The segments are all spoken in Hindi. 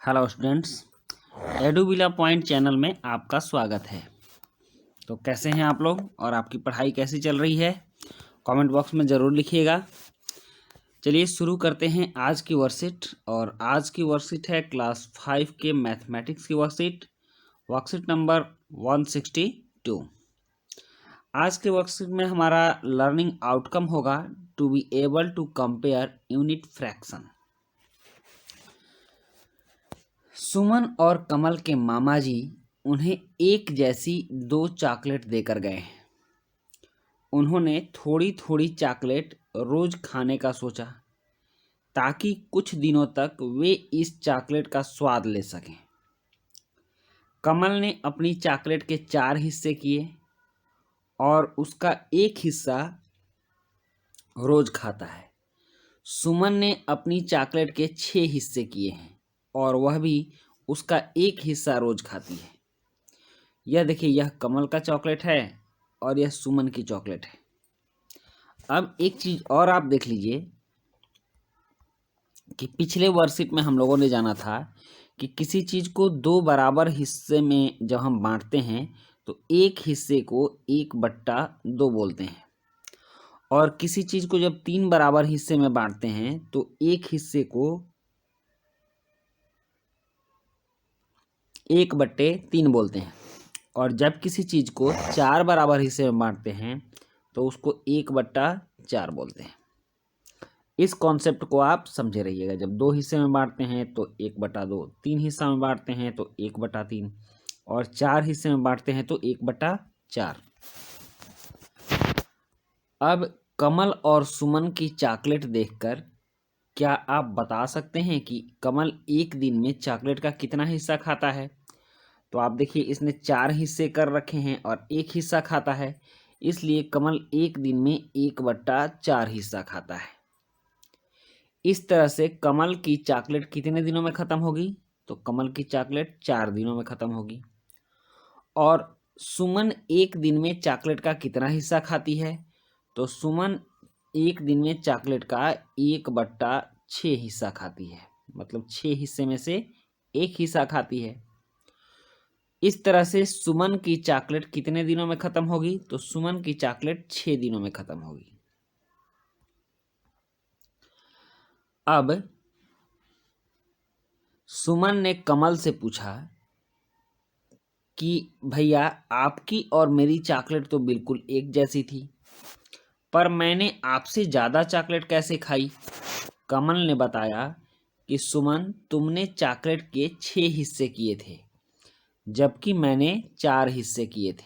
हेलो स्टूडेंट्स, एडुविला पॉइंट चैनल में आपका स्वागत है। तो कैसे हैं आप लोग और आपकी पढ़ाई कैसी चल रही है, कमेंट बॉक्स में ज़रूर लिखिएगा। चलिए शुरू करते हैं आज की वर्कशीट। और आज की वर्कशीट है क्लास 5 के मैथमेटिक्स की वर्कशीट नंबर 162। आज के वर्कशीट में हमारा लर्निंग आउटकम होगा to be able to compare unit fraction. Suman और कमल के मामा जी उन्हें एक जैसी 2 चॉकलेट देकर गए। उन्होंने थोड़ी थोड़ी चॉकलेट रोज खाने का सोचा ताकि कुछ दिनों तक वे इस चॉकलेट का स्वाद ले सकें। कमल ने अपनी चॉकलेट के 4 हिस्से किए और उसका एक हिस्सा रोज खाता है। सुमन ने अपनी चॉकलेट के 6 हिस्से किए हैं और वह भी उसका एक हिस्सा रोज खाती है। यह देखिए, यह कमल का चॉकलेट है और यह सुमन की चॉकलेट है। अब एक चीज और आप देख लीजिए कि पिछले वर्कशीट में हम लोगों ने जाना था कि किसी चीज को 2 बराबर हिस्से में जब हम बांटते हैं तो एक हिस्से को 1/2 बोलते हैं, और किसी चीज को जब 3 बराबर हिस्से में बांटते हैं तो एक हिस्से को 1/3 बोलते हैं, और जब किसी चीज को 4 बराबर हिस्से में बांटते हैं तो उसको 1/4 बोलते हैं। इस कॉन्सेप्ट को आप समझे रहिएगा। जब 2 हिस्से में बांटते हैं तो 1/2, 3 हिस्सा में बांटते हैं तो 1/3, और 4 हिस्से में बांटते हैं तो 1/4। अब कमल और सुमन की चॉकलेट देखकर क्या आप बता सकते हैं कि कमल एक दिन में चॉकलेट का कितना हिस्सा खाता है? तो आप देखिए, इसने 4 हिस्से कर रखे हैं और एक हिस्सा खाता है, इसलिए कमल एक दिन में 1/4 हिस्सा खाता है। इस तरह से कमल की चॉकलेट कितने दिनों में खत्म होगी? तो कमल की चॉकलेट 4 दिनों में खत्म होगी। और सुमन एक दिन में चॉकलेट का कितना हिस्सा खाती है? तो सुमन एक दिन में चॉकलेट का 1/6 हिस्सा खाती है, मतलब 6 हिस्से में से एक हिस्सा खाती है। इस तरह से सुमन की चॉकलेट कितने दिनों में खत्म होगी? तो सुमन की चॉकलेट 6 दिनों में खत्म होगी। अब सुमन ने कमल से पूछा कि भैया, आपकी और मेरी चॉकलेट तो बिल्कुल एक जैसी थी, पर मैंने आपसे ज़्यादा चॉकलेट कैसे खाई? कमल ने बताया कि सुमन, तुमने चॉकलेट के 6 हिस्से किए थे जबकि मैंने 4 हिस्से किए थे।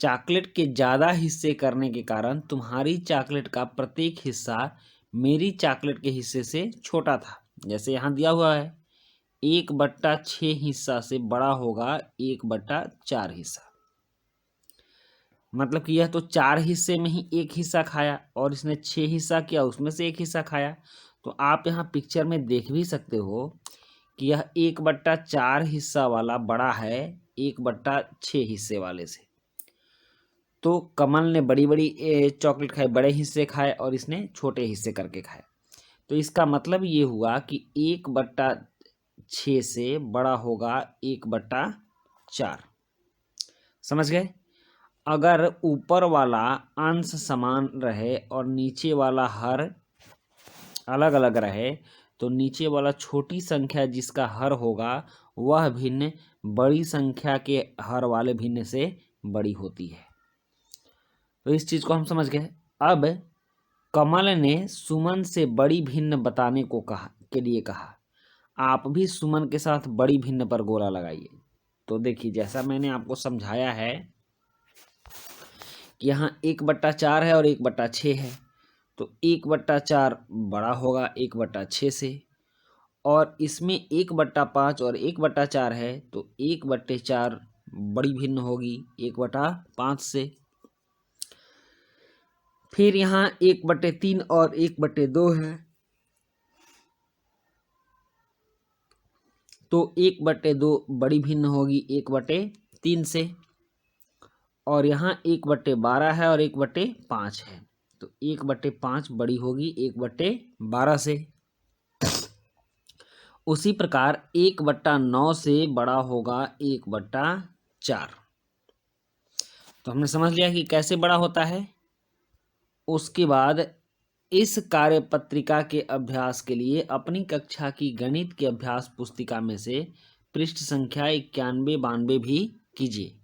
चॉकलेट के ज़्यादा हिस्से करने के कारण तुम्हारी चॉकलेट का प्रत्येक हिस्सा मेरी चॉकलेट के हिस्से से छोटा था। जैसे यहाँ दिया हुआ है, 1/6 हिस्सा से बड़ा होगा 1/4 हिस्सा। मतलब कि यह तो 4 हिस्से में ही एक हिस्सा खाया और इसने 6 हिस्सा किया, उसमें से एक हिस्सा खाया। तो आप यहाँ पिक्चर में देख भी सकते हो कि यह 1/4 हिस्सा वाला बड़ा है 1/6 हिस्से वाले से। तो कमल ने बड़ी बड़ी चॉकलेट खाई, बड़े हिस्से खाए, और इसने छोटे हिस्से करके खाए। तो इसका मतलब ये हुआ कि 1/6 से बड़ा होगा 1/4। समझ गए? अगर ऊपर वाला अंश समान रहे और नीचे वाला हर अलग अलग रहे तो नीचे वाला छोटी संख्या जिसका हर होगा वह भिन्न बड़ी संख्या के हर वाले भिन्न से बड़ी होती है। तो इस चीज को हम समझ गए। अब कमल ने सुमन से बड़ी भिन्न बताने को के लिए कहा, आप भी सुमन के साथ बड़ी भिन्न पर गोला लगाइए। तो देखिए, जैसा मैंने आपको समझाया है कि यहाँ 1/4 है और 1/6 है, तो 1/4 बड़ा होगा 1/6 से, और इसमें 1/5 और 1/4 है तो 1/4 बड़ी भिन्न होगी 1/5 से। फिर यहाँ 1/3 और 1/2 है, तो 1/2 बड़ी भिन्न होगी 1/3 से, और यहाँ 1/12 है और 1/5 है, तो 1/5 बड़ी होगी 1/12 से। उसी प्रकार 1/9 से बड़ा होगा 1/4। तो हमने समझ लिया कि कैसे बड़ा होता है। उसके बाद इस कार्यपत्रिका के अभ्यास के लिए अपनी कक्षा की गणित के अभ्यास पुस्तिका में से पृष्ठ संख्या 91-92 भी कीजिए।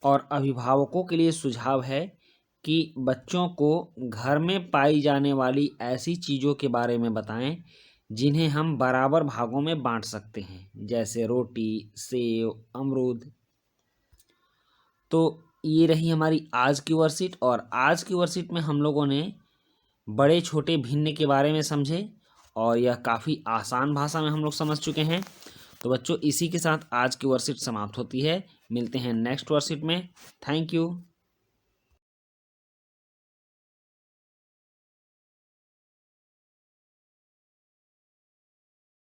और अभिभावकों के लिए सुझाव है कि बच्चों को घर में पाई जाने वाली ऐसी चीज़ों के बारे में बताएं जिन्हें हम बराबर भागों में बांट सकते हैं, जैसे रोटी, सेव, अमरूद। तो ये रही हमारी आज की वर्कशीट। और आज की वर्कशीट में हम लोगों ने बड़े छोटे भिन्न के बारे में समझे और यह काफ़ी आसान भाषा में हम लोग समझ चुके हैं। तो बच्चों, इसी के साथ आज की वर्कशीट समाप्त होती है। मिलते हैं नेक्स्ट वर्कशीट में। Thank you.